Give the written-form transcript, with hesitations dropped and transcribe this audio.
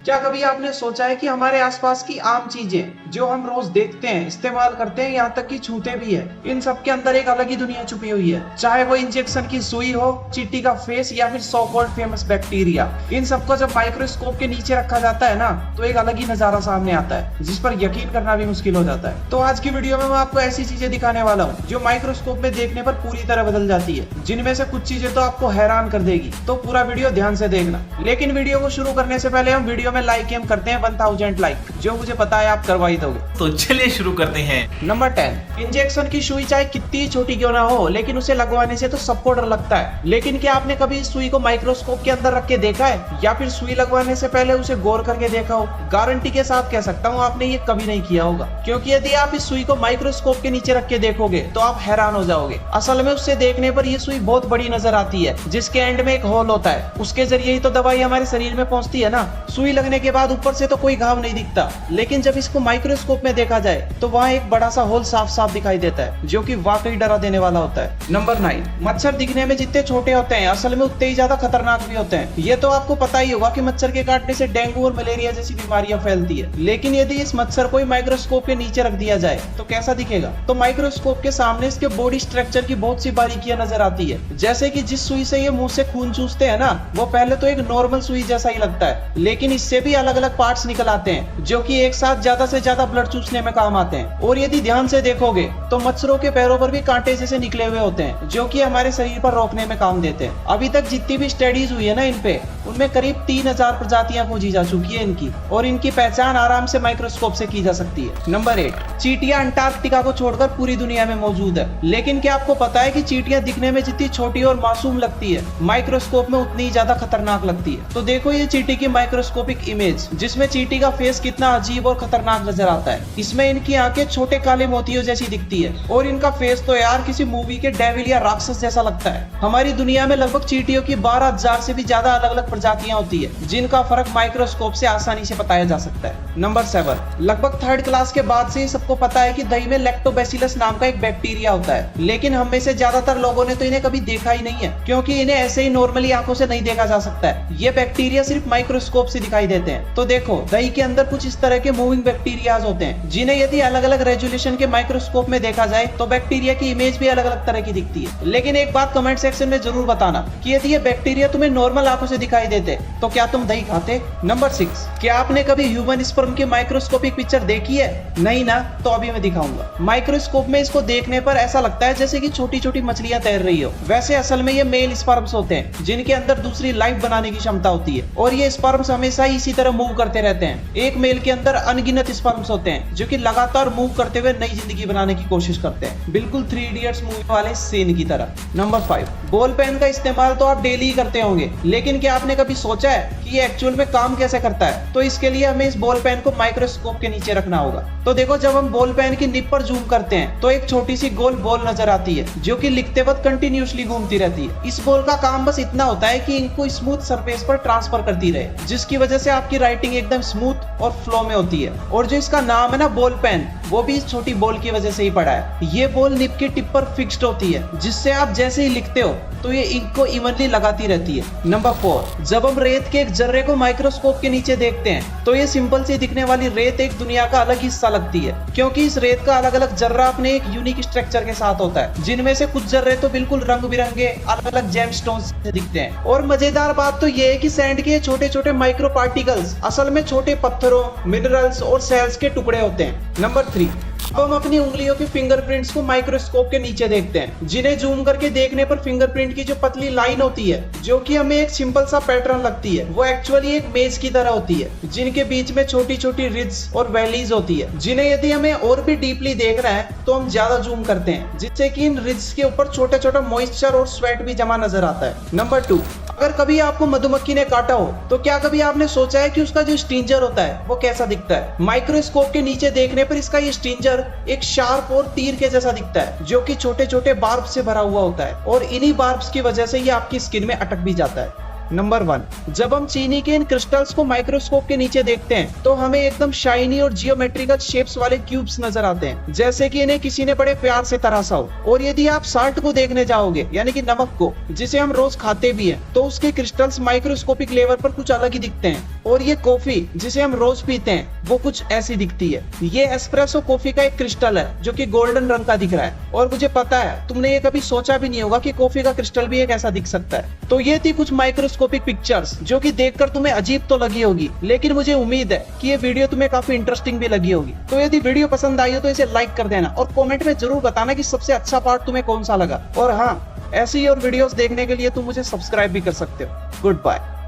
क्या कभी आपने सोचा है कि हमारे आसपास की आम चीजें जो हम रोज देखते हैं, इस्तेमाल करते हैं, यहाँ तक कि छूते भी है, इन सब के अंदर एक अलग ही दुनिया छुपी हुई है। चाहे वो इंजेक्शन की सुई हो, चींटी का फेस या फिर सो कॉल्ड फेमस बैक्टीरिया, इन सबको जब माइक्रोस्कोप के नीचे रखा जाता है ना, तो एक अलग ही नजारा सामने आता है जिस पर यकीन करना भी मुश्किल हो जाता है। तो आज की वीडियो में मैं आपको ऐसी चीजें दिखाने वाला हूँ जो माइक्रोस्कोप में देखने पर पूरी तरह बदल जाती है, जिनमें से कुछ चीजें तो आपको हैरान कर देगी। तो पूरा वीडियो ध्यान से देखना। लेकिन वीडियो को शुरू करने से पहले हम वीडियो में लाइक एम करते हैं 1000 लाइक, जो मुझे पता है आप करवा ही दोगे। तो चलिए शुरू करते हैं। नंबर 10, इंजेक्शन की सुई चाहे कितनी छोटी क्यों ना हो, लेकिन उसे लगवाने से तो सबको डर लगता है। लेकिन क्या आपने कभी इस सुई को माइक्रोस्कोप के अंदर रख के देखा है, या फिर सुई लगवाने से पहले उसे गौर करके देखा हो? गारंटी के साथ कह सकता हूँ आपने ये कभी नहीं किया होगा, क्योंकि यदि आप इस सुई को माइक्रोस्कोप के नीचे रख के देखोगे तो आप हैरान हो जाओगे। असल में उससे देखने पर ये सुई बहुत बड़ी नजर आती है, जिसके एंड में एक होल होता है। उसके जरिए ही तो दवाई हमारे शरीर में पहुंचती है ना। सुई लगने के बाद ऊपर से तो कोई घाव नहीं दिखता, लेकिन जब इसको माइक्रोस्कोप में देखा जाए तो वहाँ एक बड़ा सा होल साफ साफ दिखाई देता है, जो कि वाकई डरा देने वाला होता है। नंबर 9, मच्छर दिखने में जितने छोटे होते हैं, असल में उतने ही ज्यादा खतरनाक भी होते हैं। ये तो आपको पता ही होगा कि मच्छर के काटने से डेंगू और मलेरिया जैसी बीमारियां फैलती है। लेकिन यदि इस मच्छर को माइक्रोस्कोप के नीचे रख दिया जाए तो कैसा दिखेगा? तो माइक्रोस्कोप के सामने इसके बॉडी स्ट्रक्चर की बहुत सी बारीकियां नजर आती है। जैसे कि जिस सुई से ये मुंह से खून चूसते हैं ना, वो पहले तो एक नॉर्मल सुई जैसा ही लगता है, लेकिन इससे भी अलग अलग पार्ट्स निकल आते हैं, जो कि एक साथ ज्यादा से ज्यादा ब्लड चूसने में काम आते हैं। और यदि ध्यान से देखोगे तो मच्छरों के पैरों पर भी कांटे जैसे निकले हुए होते हैं, जो कि हमारे शरीर पर रोकने में काम देते हैं। अभी तक जितनी भी स्टडीज हुई है ना इन पे, उनमें करीब 3000 प्रजातियां खोजी जा चुकी है इनकी, और इनकी पहचान आराम से माइक्रोस्कोप से की जा सकती है। नंबर 8, चींटियां अंटार्कटिका को छोड़कर पूरी दुनिया में मौजूद है। लेकिन क्या आपको पता है कि चींटियां दिखने में जितनी छोटी और मासूम लगती है, माइक्रोस्कोप में उतनी ही ज्यादा खतरनाक लगती है। तो देखो ये चींटी की माइक्रोस्कोपिक इमेज, जिसमें चींटी का फेस कितना अजीब और खतरनाक नजर आता है। इसमें इनकी आंखें छोटे काले मोतियों जैसी दिखती है, और इनका फेस तो यार किसी मूवी के डेविल या राक्षस जैसा लगता है। हमारी दुनिया में लगभग चींटियों की 12000 से भी ज्यादा अलग अलग प्रजातियां होती है, जिनका फर्क माइक्रोस्कोप से आसानी से बताया जा सकता है। नंबर 7, लगभग 3rd क्लास के बाद से ही सबको पता है कि दही में लैक्टोबैसिलस नाम का एक बैक्टीरिया होता है, लेकिन हम में से ज्यादातर लोगों ने तो इन्हें कभी देखा ही नहीं है, क्योंकि इन्हें ऐसे ही नॉर्मली आंखों से नहीं देखा जा सकता है। ये बैक्टीरिया सिर्फ माइक्रोस्कोप से दिखाई देते हैं। तो देखो, दही के अंदर कुछ इस तरह के मूविंग बैक्टीरियाज होते हैं, जिन्हें यदि अलग अलग रेजोल्यूशन के माइक्रोस्कोप में देखा जाए तो बैक्टीरिया की इमेज भी अलग अलग तरह की दिखती है। लेकिन एक बात कमेंट सेक्शन में जरूर बताना कि यदि ये बैक्टीरिया तुम्हें नॉर्मल आंखों से दिखाई देते तो क्या तुम दही खाते? नंबर 6, क्या आपने कभी ह्यूमन स्पर्म की माइक्रोस्कोपिक पिक्चर देखी है? नहीं ना? तो अभी मैं दिखाऊंगा। माइक्रोस्कोप में इसको देखने पर ऐसा लगता है जैसे कि छोटी छोटी मछलियां तैर रही हो। वैसे असल में ये मेल स्पर्म्स होते हैं, जिनके अंदर दूसरी लाइफ बनाने की क्षमता होती है, और ये स्पर्म्स हमेशा ही इसी तरह मूव करते रहते हैं। एक मेल के अंदर अनगिनत स्पर्म्स होते हैं, जो कि लगातार मूव करते हुए नई जिंदगी बनाने की कोशिश करते हैं, बिल्कुल 3 इडियट्स मूवी वाले सीन की तरह। नंबर 5, बॉल पेन का इस्तेमाल तो आप डेली ही करते होंगे, लेकिन क्या आपने कभी सोचा है कि ये एक्चुअल में काम कैसे करता है? तो इसके लिए हमें इस बॉल पेन को माइक्रोस्कोप के नीचे रखना होगा। तो देखो, जब हम बॉल पेन की निब पर जूम करते हैं तो एक छोटी सी गोल बॉल नजर आती है, जो कि लिखते वक्त कंटिन्यूअसली घूमती रहती है। इस बॉल का काम बस इतना होता है कि इनको स्मूथ सरफेस पर ट्रांसफर करती रहे, जिसकी वजह से आपकी राइटिंग एकदम स्मूथ और फ्लो में होती है। और जो इसका नाम है ना बॉल पेन, वो भी इस छोटी बॉल की वजह से ही पड़ा है। ये बॉल निब की टिप पर फिक्स्ड होती है, जिससे आप जैसे ही लिखते हो तो ये इंक को इवनली लगाती रहती है। नंबर 4, जब हम रेत के एक जर्रे को माइक्रोस्कोप के नीचे देखते हैं तो ये सिंपल सी दिखने वाली रेत एक दुनिया का अलग हिस्सा लगती है, क्योंकि इस रेत का अलग अलग जर्रा अपने एक यूनिक स्ट्रक्चर के साथ होता है, जिनमें से कुछ जर्रे तो बिल्कुल रंग बिरंगे अलग अलग जेमस्टोन से दिखते हैं। और मजेदार बात तो ये है कि सैंड के छोटे छोटे माइक्रो पार्टिकल्स असल में छोटे पत्थरों, मिनरल्स और सेल्स के टुकड़े होते हैं। नंबर 3, अब हम अपनी उंगलियों के फिंगरप्रिंट्स को माइक्रोस्कोप के नीचे देखते हैं, जिन्हें जूम करके देखने पर फिंगरप्रिंट की जो पतली लाइन होती है, जो कि हमें एक सिंपल सा पैटर्न लगती है, वो एक्चुअली एक मेज की तरह होती है, जिनके बीच में छोटी छोटी रिड्स और वैलीज होती है, जिन्हें यदि हमें और भी डीपली देखना है तो हम ज्यादा जूम करते हैं, जिससे कि इन रिड्स के ऊपर छोटा छोटा मॉइस्चर और स्वेट भी जमा नजर आता है। नंबर 2, अगर कभी आपको मधुमक्खी ने काटा हो तो क्या कभी आपने सोचा है कि उसका जो स्टिंजर होता है वो कैसा दिखता है? माइक्रोस्कोप के नीचे देखने पर इसका ये स्टिंजर एक शार्प और तीर के जैसा दिखता है, जो कि छोटे छोटे बार्ब से भरा हुआ होता है, और इन्हीं बार्ब्स की वजह से ये आपकी स्किन में अटक भी जाता है। नंबर 1, जब हम चीनी के इन क्रिस्टल्स को माइक्रोस्कोप के नीचे देखते हैं तो हमें एकदम शाइनी और जियोमेट्रिकल शेप्स वाले क्यूब्स नजर आते हैं, जैसे कि इन्हें किसी ने बड़े प्यार से तराशा हो। और यदि आप साल्ट को देखने जाओगे, यानी कि नमक को, जिसे हम रोज खाते भी हैं, तो उसके क्रिस्टल्स माइक्रोस्कोपिक लेवल पर कुछ अलग ही दिखते हैं। और ये कॉफी जिसे हम रोज पीते हैं वो कुछ ऐसी दिखती है। ये एस्प्रेसो कॉफी का एक क्रिस्टल है जो कि गोल्डन रंग का दिख रहा है। और मुझे पता है तुमने ये कभी सोचा भी नहीं होगा कि कॉफी का क्रिस्टल भी एक ऐसा दिख सकता है। तो ये थी कुछ माइक्रोस्कोपिक पिक्चर्स जो कि देखकर तुम्हें अजीब तो लगी होगी, लेकिन मुझे उम्मीद है कि ये वीडियो तुम्हें काफी इंटरेस्टिंग भी लगी होगी। तो यदि वीडियो पसंद आई हो तो इसे लाइक कर देना और कमेंट में जरूर बताना कि सबसे अच्छा पार्ट तुम्हें कौन सा लगा। और हाँ, ऐसी और वीडियोस देखने के लिए तुम मुझे सब्सक्राइब भी कर सकते हो। Good bye.